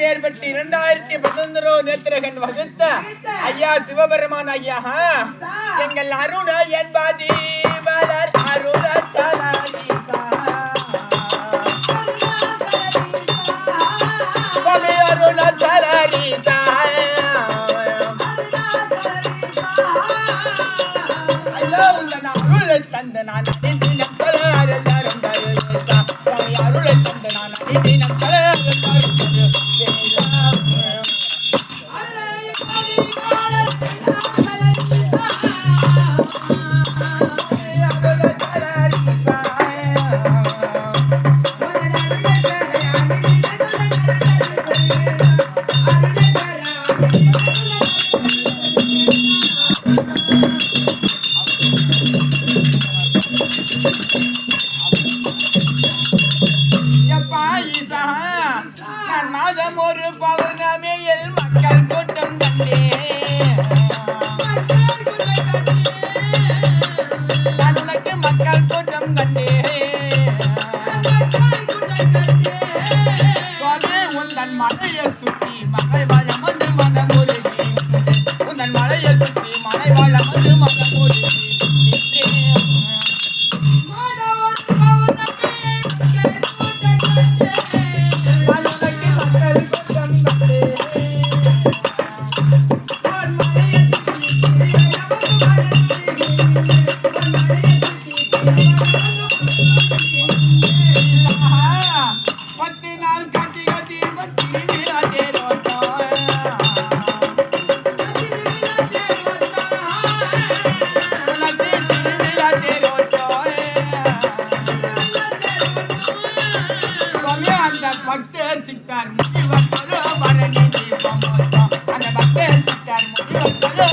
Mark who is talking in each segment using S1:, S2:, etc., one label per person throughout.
S1: அப்பேற்பட்டு 2011 நேத்திரகன் வகுத்த ஐயா சிவபெருமான் ஐயா எங்கள் அருண என்பாதி வளர் அருணாச்சலாரி அருணாச்சலாரி தந்த நான் அருளை தந்த நான் மாதம் ஒரு பௌர்ணமியில் மக்கள் கூட்டம் கண்டே உனக்கு மக்கள் கூட்டம் கண்டே உந்தன் மலையை சுற்றி மலை வாழம் வந்து மனம் உருகி உந்தன் மலையை சுற்றி மலை வாழம் வந்து மனம் உருகி பக்தர் சித்தார் முனிவர்களோ மரணி தீபம் அந்த பக்தர் சித்தார் முனிவர்களோ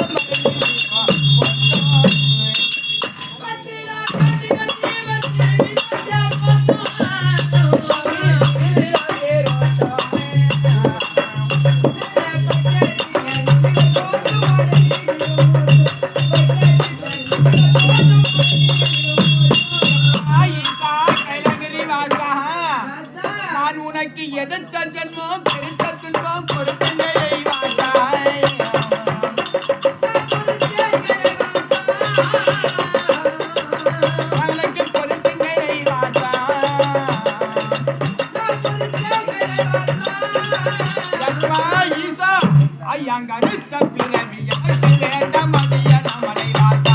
S1: உனக்கு எடுத்த ஜன்மம் பெருத்த துன்பம் கொடுத்தனை வாழாய் உனக்கு பொறுத்தனை வாழா ஈசா ஐயாங்க அறுத்த பிறவி எனக்கு வேண்டாம் அடிய நம்மளை வாழ